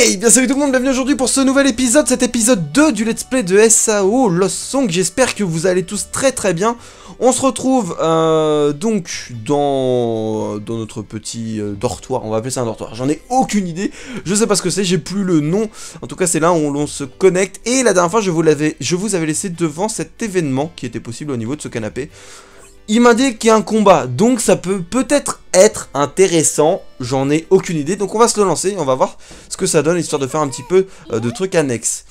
Hey, bien salut tout le monde, bienvenue aujourd'hui pour ce nouvel épisode, cet épisode 2 du let's play de SAO Lost Song. J'espère que vous allez tous très bien. On se retrouve donc dans notre petit dortoir, on va appeler ça un dortoir, j'en ai aucune idée, je sais pas ce que c'est, j'ai plus le nom. En tout cas c'est là où l'on se connecte, et la dernière fois je vous avais laissé devant cet événement qui était possible au niveau de ce canapé. Il m'a dit qu'il y a un combat, donc ça peut peut-être être intéressant, j'en ai aucune idée, donc on va se le lancer, on va voir ce que ça donne, histoire de faire un petit peu de trucs annexes.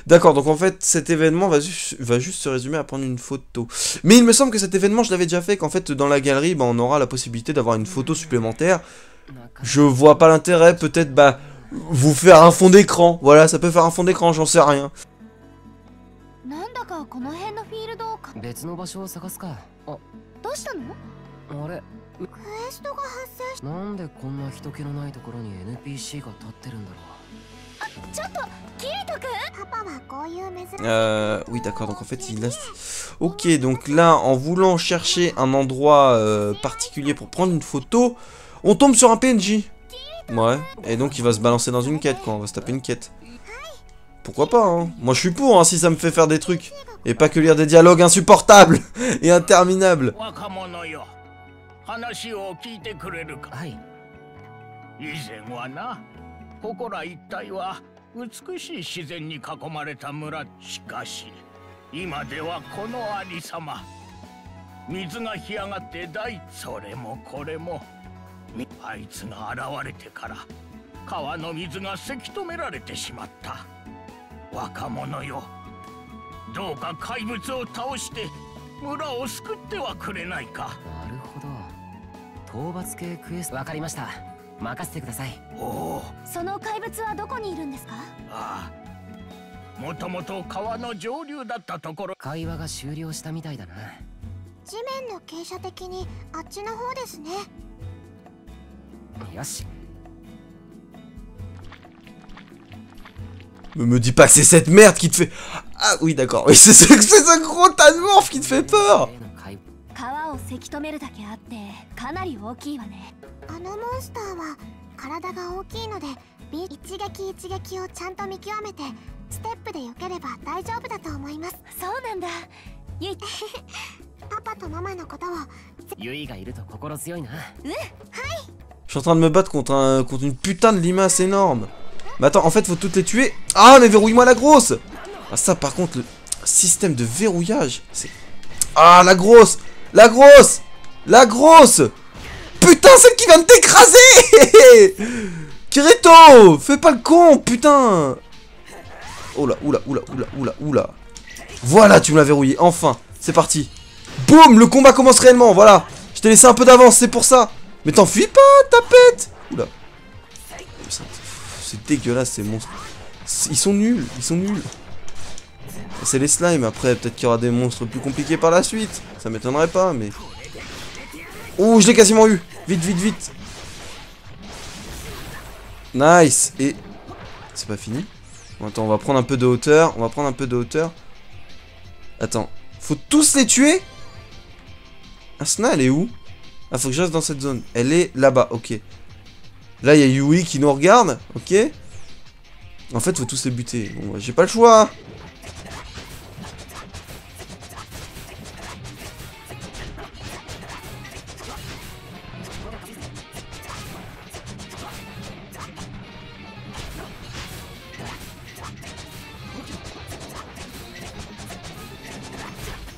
D'accord, donc en fait cet événement va juste se résumer à prendre une photo. Mais il me semble que cet événement je l'avais déjà fait, qu'en fait dans la galerie on aura la possibilité d'avoir une photo supplémentaire. Je vois pas l'intérêt, peut-être vous faire un fond d'écran. Voilà, ça peut faire un fond d'écran, j'en sais rien. Oui d'accord, donc en fait il a... Ok, donc là en voulant chercher un endroit particulier pour prendre une photo, on tombe sur un PNJ. Ouais, et donc il va se balancer dans une quête quoi, on va se taper une quête. Pourquoi pas hein, moi je suis pour hein, si ça me fait faire des trucs. Et pas que lire des dialogues insupportables et interminables. Me dis pas que c'est cette merde qui te fait... Ah oui d'accord, oui, c'est ce gros tas de morph qui te fait peur. Je suis en train de me battre contre une putain de limace énorme. Mais attends, en fait faut toutes les tuer. Ah mais verrouille-moi la grosse. Ah ça par contre, le système de verrouillage, c'est... Ah la grosse. La grosse. La grosse. Putain, celle qui vient de t'écraser. Kirito, fais pas le con, putain. Oula, oula, oula, oula, oula, oula. Voilà, tu me l'as verrouillé, enfin. C'est parti. Boum, le combat commence réellement, voilà. Je t'ai laissé un peu d'avance, c'est pour ça. Mais t'enfuis pas, tapette. Oula. C'est dégueulasse ces monstres. Ils sont nuls, ils sont nuls. C'est les slimes, après peut-être qu'il y aura des monstres plus compliqués par la suite. Ça m'étonnerait pas, mais... Oh, je l'ai quasiment eu. Vite, vite, vite. Nice. Et... C'est pas fini. Bon, attends, on va prendre un peu de hauteur. On va prendre un peu de hauteur. Attends. Faut tous les tuer? Asuna, elle est où? Ah, faut que je reste dans cette zone. Elle est là-bas, ok. Là, il y a Yui qui nous regarde, ok. En fait, faut tous les buter. Bon, j'ai pas le choix.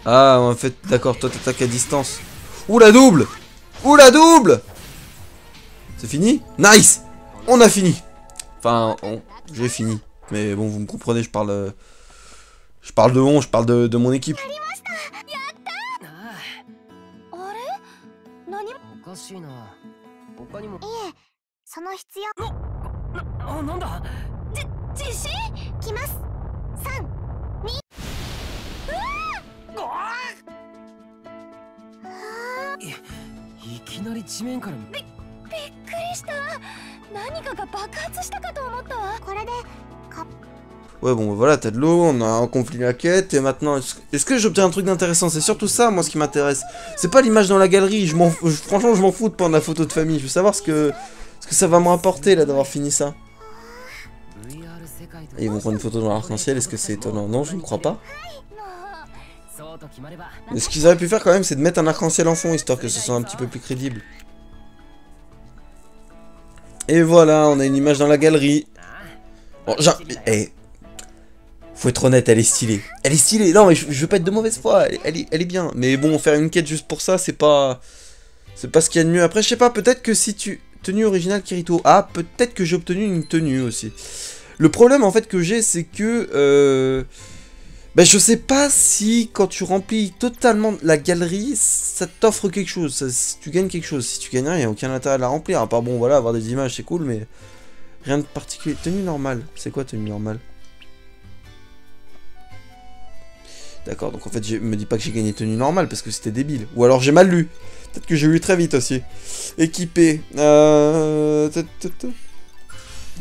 Ah, en fait, d'accord, toi t'attaques à distance. Ouh, la double! Ouh, la double! C'est fini? Nice! On a fini! Enfin, j'ai fini. Mais bon, vous me comprenez, je parle de je parle de mon équipe. Ouais, bon, voilà, t'as de l'eau, on a accompli la quête, et maintenant, est-ce que j'obtiens un truc d'intéressant? C'est surtout ça, moi, ce qui m'intéresse. C'est pas l'image dans la galerie, franchement, je m'en fous de prendre la photo de famille. Je veux savoir ce que ça va me rapporter, là, d'avoir fini ça. Et ils vont prendre une photo dans l'arc-en-ciel, est-ce que c'est étonnant? Non, je ne crois pas. Mais ce qu'ils auraient pu faire, quand même, c'est de mettre un arc-en-ciel en fond, histoire que ce soit un petit peu plus crédible. Et voilà, on a une image dans la galerie. Bon, genre... Eh... Faut être honnête, elle est stylée. Elle est stylée. Non, mais je veux pas être de mauvaise foi. Elle est bien. Mais bon, faire une quête juste pour ça, c'est pas... C'est pas ce qu'il y a de mieux. Après, je sais pas, peut-être que si tu... Tenue originale Kirito. Ah, peut-être que j'ai obtenu une tenue aussi. Le problème, en fait, que j'ai, c'est que... Ben, je sais pas si, quand tu remplis totalement la galerie, ça t'offre quelque chose. Si tu gagnes quelque chose. Si tu gagnes rien, il n'y a aucun intérêt à la remplir. À part, bon, voilà, avoir des images, c'est cool, mais... Rien de particulier. Tenue normale. C'est quoi, tenue normale? D'accord, donc en fait, je me dis pas que j'ai gagné tenue normale parce que c'était débile. Ou alors j'ai mal lu. Peut-être que j'ai lu très vite aussi. Équipé.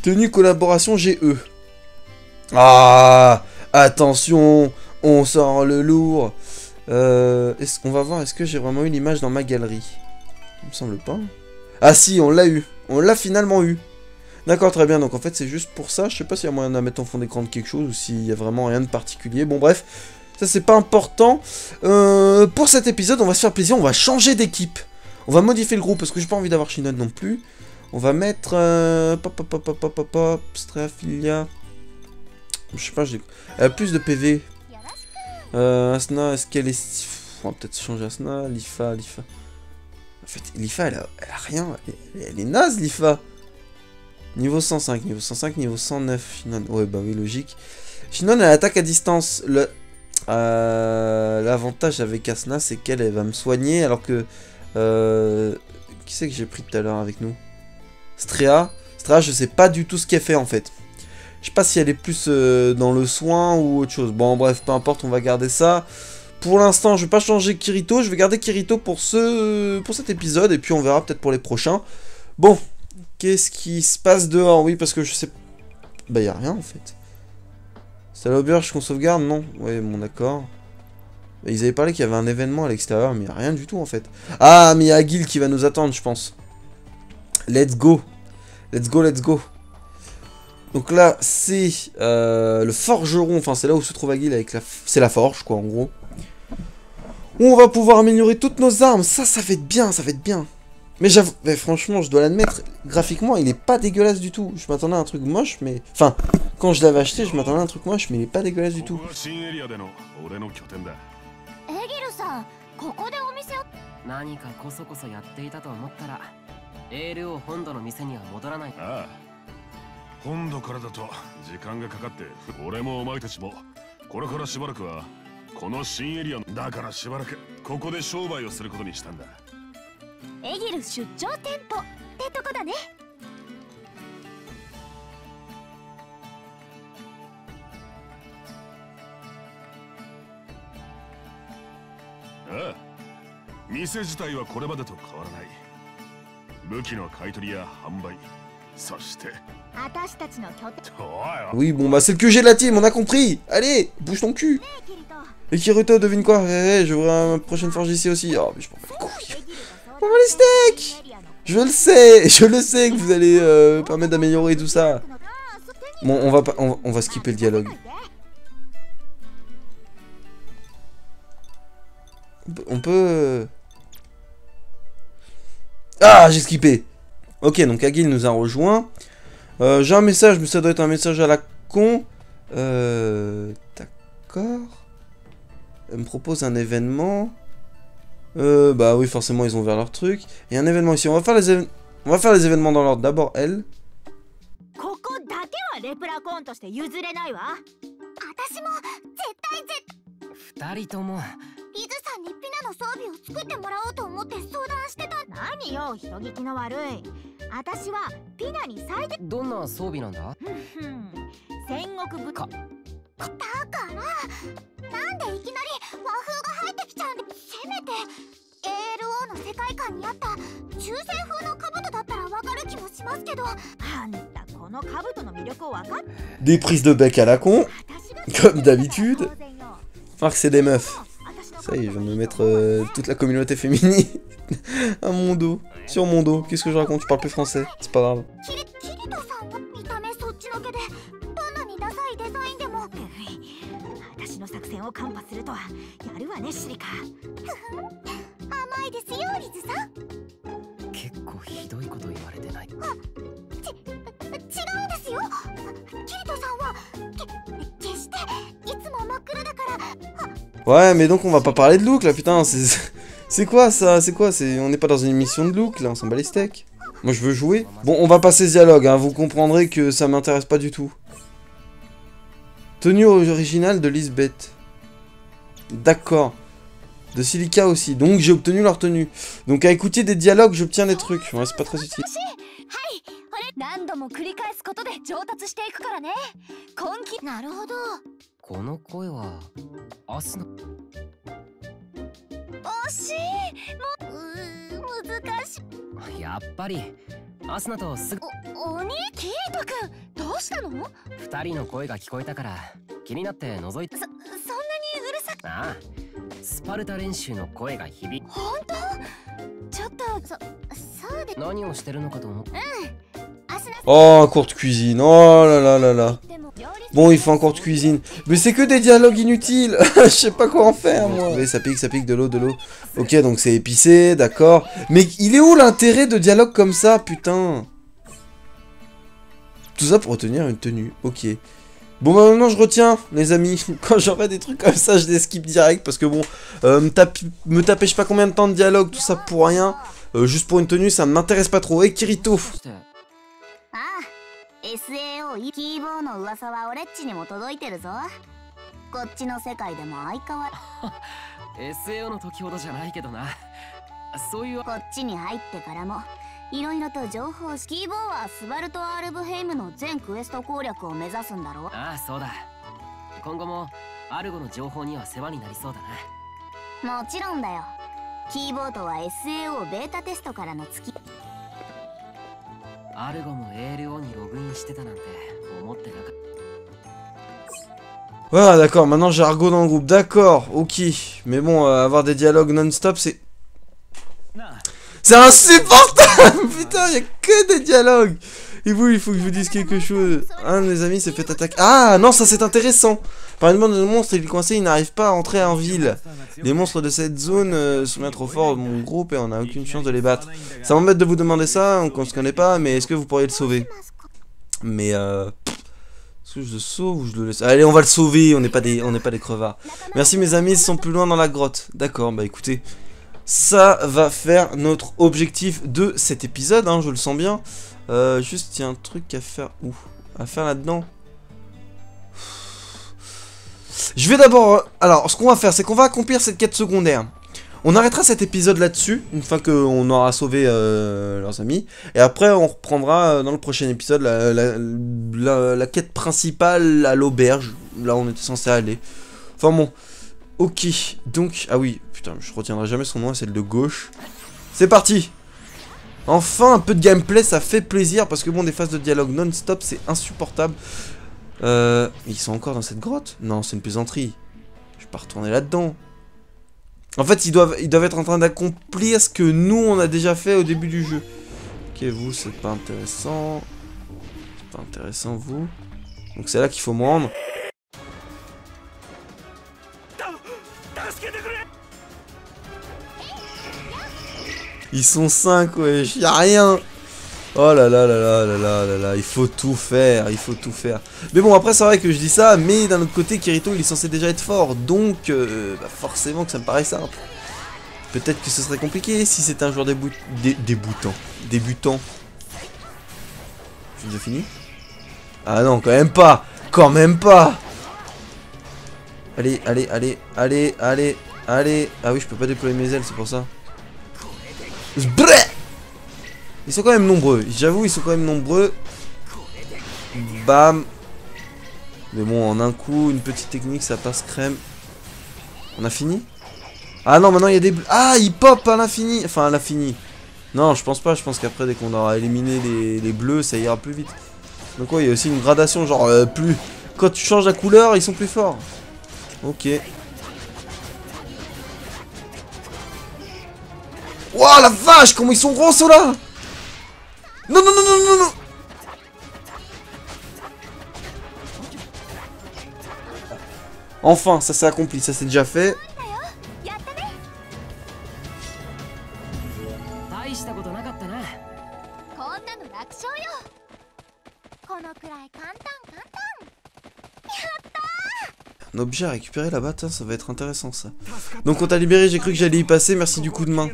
Tenue collaboration GE. Ah, attention, on sort le lourd. On va voir, est-ce que j'ai vraiment eu l'image dans ma galerie? Il me semble pas. Ah si, on l'a eu. On l'a finalement eu. D'accord, très bien. Donc en fait, c'est juste pour ça. Je sais pas s'il y a moyen de la mettre en fond d'écran de quelque chose ou s'il y a vraiment rien de particulier. Bon, bref. Ça, c'est pas important. Pour cet épisode, on va se faire plaisir. On va changer d'équipe. On va modifier le groupe parce que j'ai pas envie d'avoir Shinon non plus. On va mettre... Straphilia. Je sais pas, elle a plus de PV. Asna, est-ce qu'elle est... On va peut-être changer Asna. Lifa. En fait, Lifa, elle a rien. Elle est naze, Lifa. Niveau 105, niveau 109. Shinon. Ouais, bah oui, logique. Shinon, elle attaque à distance. L'avantage avec Asna, c'est qu'elle va me soigner, alors que... qui c'est que j'ai pris tout à l'heure avec nous? Strea, je sais pas du tout ce qu'elle fait, en fait. Je sais pas si elle est plus dans le soin ou autre chose. Bon, bref, peu importe, on va garder ça. Pour l'instant, je vais pas changer Kirito. Je vais garder Kirito pour cet épisode, et puis on verra peut-être pour les prochains. Bon, qu'est-ce qui se passe dehors? Oui, parce que je sais... Bah, y a rien, en fait. C'est à l'auberge qu'on sauvegarde? Non. Ouais, bon, d'accord. Ils avaient parlé qu'il y avait un événement à l'extérieur, mais il n'y a rien du tout, en fait. Ah, mais il y a Agil qui va nous attendre, je pense. Let's go. Let's go. Donc là, c'est le forgeron. Enfin, c'est là où se trouve Agil avec la... C'est la forge, quoi, en gros. Où on va pouvoir améliorer toutes nos armes. Ça va être bien, Mais j'avoue, franchement, je dois l'admettre, graphiquement, il est pas dégueulasse du tout. Je m'attendais à un truc moche, mais... Enfin, quand je l'avais acheté, je m'attendais à un truc moche, mais il est pas dégueulasse du tout. Oui, bon, bah c'est le QG de la team, on a compris. Allez, bouge ton cul. Et Kirito, devine quoi? Je veux une prochaine forge ici aussi. Oh, mais je m'en bats les couilles. On va les steaks. Je le sais que vous allez permettre d'améliorer tout ça. Bon, on va skipper le dialogue. On peut... Ah, j'ai skippé. Ok, donc Agil nous a rejoint. J'ai un message, mais ça doit être un message à la con. D'accord. me propose un événement. Bah oui, forcément, ils ont ouvert leur truc. Et un événement ici. On va faire les événements dans l'ordre. D'abord, elle. 二人ともリズさんにピナの装備を作ってもらおうと思って相談してた。何よ、人聞きの悪い。私はピナに最適。どんな装備なんだ？戦国武か。だからなんでいきなり和風が入ってきちゃうんで、せめて ALO の世界観に合った中世風の兜だったらわかる気もしますけど。あんたこの兜の魅力をわかる？ Des prises de bec à la con, comme d'habitude. Enfin que c'est des meufs. Ça y est, je viens de me mettre toute la communauté féminine à mon dos, sur mon dos. Qu'est-ce que je raconte? Je parle plus français, c'est pas grave. Ouais, mais donc on va pas parler de look là, putain, c'est quoi ça? C'est quoi? On n'est pas dans une émission de look là, on s'en bat les steaks. Moi je veux jouer. Bon, on va passer ce dialogue, hein, vous comprendrez que ça m'intéresse pas du tout. Tenue originale de Lisbeth. D'accord. De Silica aussi, donc j'ai obtenu leur tenue. Donc à écouter des dialogues, j'obtiens des trucs. Ouais, c'est pas très utile. 何度も繰り返すことで上達していくからね。根気。なるほど。この声はアスナ。惜しい。もう難しい。やっぱりアスナとすぐ。お兄キリト君どうしたの？二人の声が聞こえたから気になって覗いて。そんなにうるさく。ああ。スパルタ練習の声が響く。本当？ちょっとそうで。何をしてるのかと思って。うん。Oh, cours de cuisine, oh là là là là. Bon, il fait un cours de cuisine. Mais c'est que des dialogues inutiles. Je sais pas quoi en faire, moi. Ça pique, de l'eau, de l'eau. Ok, donc c'est épicé, d'accord. Mais il est où l'intérêt de dialogue comme ça, putain? Tout ça pour retenir une tenue, ok. Bon, bah maintenant je retiens, les amis. Quand j'aurai des trucs comme ça, je les skip direct. Parce que bon, me taper je sais pas combien de temps de dialogue, tout ça pour rien. Juste pour une tenue, ça ne m'intéresse pas trop. Et Kirito. SAO キーボーの噂は俺っちにも届いてるぞ。こっちの世界でも相変わら SAO の時ほどじゃないけどな。そういうこっちに入ってからもいろいろと情報キーボーはスバルト・アルブヘイムの全クエスト攻略を目指すんだろう。ああ、そうだ。今後もアルゴの情報には世話になりそうだな。もちろんだよ。キーボーとは SAO ベータテストからの月。アルゴも ALO にログインしてたなんて思ってなかった。Voilà, d'accord, maintenant j'ai Argo dans le groupe, d'accord, ok. Mais bon, avoir des dialogues non-stop, c'est... C'est insupportable. Putain, il y a que des dialogues. Et vous, il faut que je vous dise quelque chose. Un de mes amis s'est fait attaquer. Ah, non, ça c'est intéressant. Par une bande de monstres, il est coincé, il n'arrive pas à entrer en ville. Les monstres de cette zone sont bien trop forts de mon groupe et on n'a aucune chance de les battre. Ça m'embête de vous demander ça, on se connaît pas, mais est-ce que vous pourriez le sauver? Mais est-ce que je le sauve ou je le laisse? Allez, on va le sauver, on n'est pas des crevards. Merci mes amis, ils sont plus loin dans la grotte. D'accord, bah écoutez, ça va faire notre objectif de cet épisode, hein, je le sens bien. Juste, il y a un truc à faire. Où? À faire là-dedans. Je vais d'abord... Alors, ce qu'on va faire, c'est qu'on va accomplir cette quête secondaire. On arrêtera cet épisode là-dessus, une fois qu'on aura sauvé leurs amis. Et après, on reprendra dans le prochain épisode la quête principale à l'auberge. Là, on était censé aller. Enfin bon. Ok. Donc... Ah oui, putain, je retiendrai jamais son nom, celle de gauche. C'est parti! Enfin, un peu de gameplay, ça fait plaisir. Parce que bon, des phases de dialogue non-stop, c'est insupportable. Ils sont encore dans cette grotte? Non, c'est une plaisanterie. Je vais pas retourner là-dedans. En fait, ils doivent être en train d'accomplir ce que nous, on a déjà fait au début du jeu. Ok, vous, c'est pas intéressant. C'est pas intéressant, vous. Donc c'est là qu'il faut me rendre. Ils sont 5, wesh, y'a rien. Oh là là là là là là là là, il faut tout faire, il faut tout faire. Mais bon, après c'est vrai que je dis ça, mais d'un autre côté, Kirito il est censé déjà être fort, donc bah forcément que ça me paraît simple. Peut-être que ce serait compliqué si c'était un joueur débutant. J'ai déjà fini? Ah non, quand même pas! Quand même pas! Allez, allez, allez, allez, allez, allez. Ah oui, je peux pas déployer mes ailes, c'est pour ça. Brrr! Ils sont quand même nombreux, j'avoue, ils sont quand même nombreux. Bam. Mais bon, en un coup, une petite technique, ça passe crème. On a fini? Ah non, maintenant il y a des... Ah, il pop à l'infini. Enfin, à l'infini. Non, je pense pas, je pense qu'après, dès qu'on aura éliminé les bleus, ça ira plus vite. Donc ouais, il y a aussi une gradation, genre, plus... Quand tu changes la couleur, ils sont plus forts. Ok. Wouah, la vache, comment ils sont gros, ceux-là! Non, non, non, non, non, non! Enfin, ça s'est accompli, ça s'est déjà fait. Un objet à récupérer là-bas, ça va être intéressant ça. Donc on t'a libéré, j'ai cru que j'allais y passer, merci du coup de main.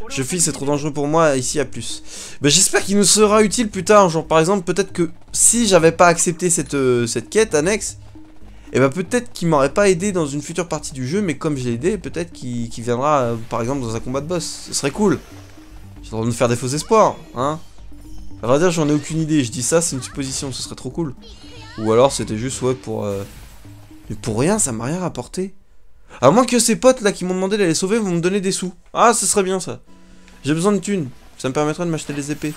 Je file, c'est trop dangereux pour moi, ici à plus. Ben, j'espère qu'il nous sera utile plus tard, genre par exemple, peut-être que si j'avais pas accepté cette quête annexe, et ben peut-être qu'il m'aurait pas aidé dans une future partie du jeu, mais comme je l'ai aidé, peut-être qu'il viendra par exemple dans un combat de boss. Ce serait cool. J'ai le droit de me faire des faux espoirs, hein. À vrai dire, j'en ai aucune idée, je dis ça, c'est une supposition, ce serait trop cool. Ou alors c'était juste, ouais, pour... Mais pour rien, ça m'a rien rapporté. À moins que ces potes là qui m'ont demandé d'aller sauver vont me donner des sous. Ah, ce serait bien ça. J'ai besoin de thunes. Ça me permettra de m'acheter des épées.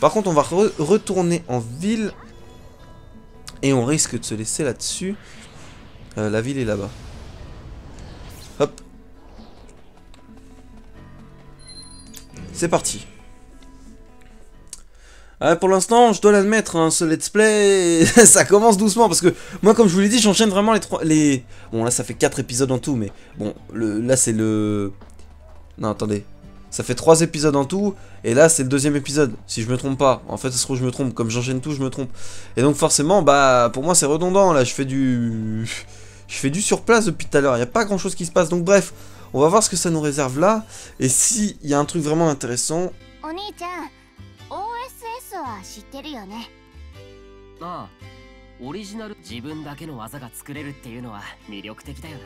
Par contre, on va retourner en ville. Et on risque de se laisser là-dessus. La ville est là-bas. Hop. C'est parti. Pour l'instant, je dois l'admettre, hein, ce let's play, ça commence doucement, parce que moi, comme je vous l'ai dit, j'enchaîne vraiment les... Bon, là, ça fait 4 épisodes en tout, mais bon, là, c'est le... Non, attendez. Ça fait 3 épisodes en tout, et là, c'est le 2e épisode, si je me trompe pas. En fait, ça se trouve, je me trompe, comme j'enchaîne tout, je me trompe. Et donc, forcément, bah, pour moi, c'est redondant, là, je fais du sur place depuis tout à l'heure, il n'y a pas grand-chose qui se passe, donc bref, on va voir ce que ça nous réserve là, et s'il y a un truc vraiment intéressant... OSS は知ってるよね。ああ、オリジナル自分だけの技が作れるっていうのは魅力的だよな。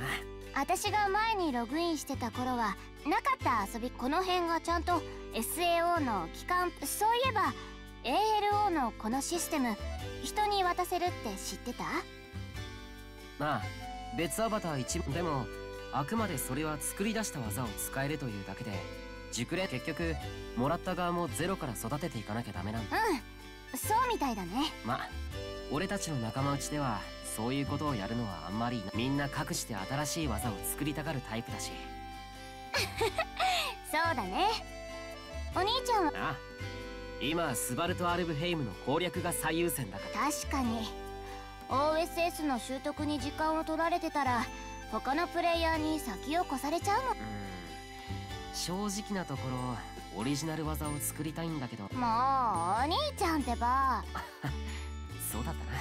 私が前にログインしてた頃はなかった遊び、この辺がちゃんと SAO の機関、そういえば ALO のこのシステム人に渡せるって知ってた？まあ、別アバター一部でもあくまでそれは作り出した技を使えるというだけで。熟練結局もらった側もゼロから育てていかなきゃダメなんだ。うん、そうみたいだね。まあ俺たちの仲間内ではそういうことをやるのはあんまりみんな隠して新しい技を作りたがるタイプだし。そうだね。お兄ちゃんはああ、今スバルト・アルブヘイムの攻略が最優先だから。確かに OSS の習得に時間を取られてたら他のプレイヤーに先を越されちゃうもん。正直なところオリジナル技を作りたいんだけど。もうお兄ちゃんってば。そうだったな。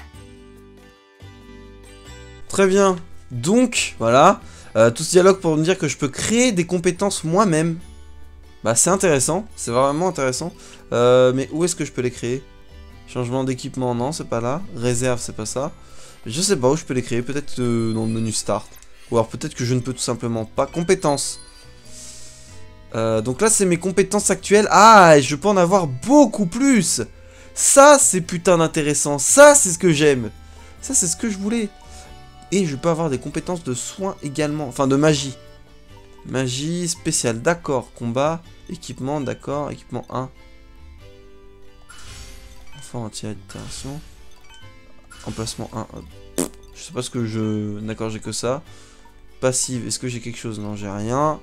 Très bien. Donc, voilà. Tout ce dialogue pour me dire que je peux créer des compétences moi-même. Bah, c'est intéressant. C'est vraiment intéressant. Mais où est-ce que je peux les créer? Changement d'équipement, non, c'est pas là. Réserve, c'est pas ça. Je sais pas où je peux les créer. Peut-être dans le menu Start. Ou alors peut-être que je ne peux tout simplement pas. Compétences. Donc là, c'est mes compétences actuelles. Ah, et je peux en avoir beaucoup plus. Ça, c'est putain d'intéressant. Ça, c'est ce que j'aime. Ça, c'est ce que je voulais. Et je peux avoir des compétences de soins également. Enfin, de magie. Magie spéciale, d'accord. Combat, équipement, d'accord. Équipement 1. Enfant anti-altération. Emplacement 1. Je sais pas ce que je... D'accord, j'ai que ça. Passive, est-ce que j'ai quelque chose? Non, j'ai rien.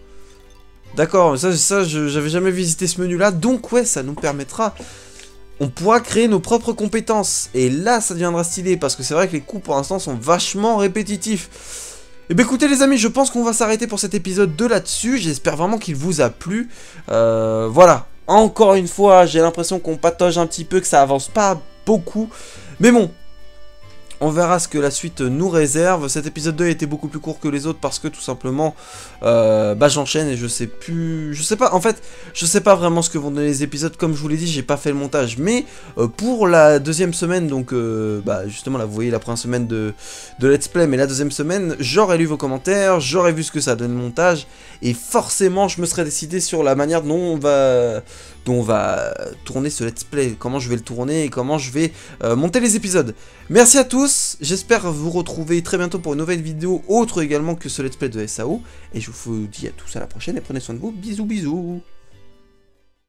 D'accord, ça j'avais jamais visité ce menu là, donc ouais, ça nous permettra, on pourra créer nos propres compétences, et là ça deviendra stylé, parce que c'est vrai que les coups pour l'instant sont vachement répétitifs. Et bien écoutez les amis, je pense qu'on va s'arrêter pour cet épisode 2 là-dessus, j'espère vraiment qu'il vous a plu, voilà. Encore une fois, j'ai l'impression qu'on patauge un petit peu, que ça avance pas beaucoup. Mais bon, on verra ce que la suite nous réserve. Cet épisode 2 était beaucoup plus court que les autres parce que tout simplement j'enchaîne et je sais plus... Je sais pas, en fait, je sais pas vraiment ce que vont donner les épisodes. Comme je vous l'ai dit, j'ai pas fait le montage. Mais pour la deuxième semaine, donc justement là vous voyez la première semaine de Let's Play, mais la deuxième semaine, j'aurais lu vos commentaires, j'aurais vu ce que ça donne le montage. Et forcément je me serais décidé sur la manière dont on va tourner ce Let's Play, comment je vais le tourner et comment je vais monter les épisodes. Merci à tous, j'espère vous retrouver très bientôt pour une nouvelle vidéo, autre également que ce Let's Play de SAO. Et je vous dis à tous à la prochaine et prenez soin de vous, bisous bisous.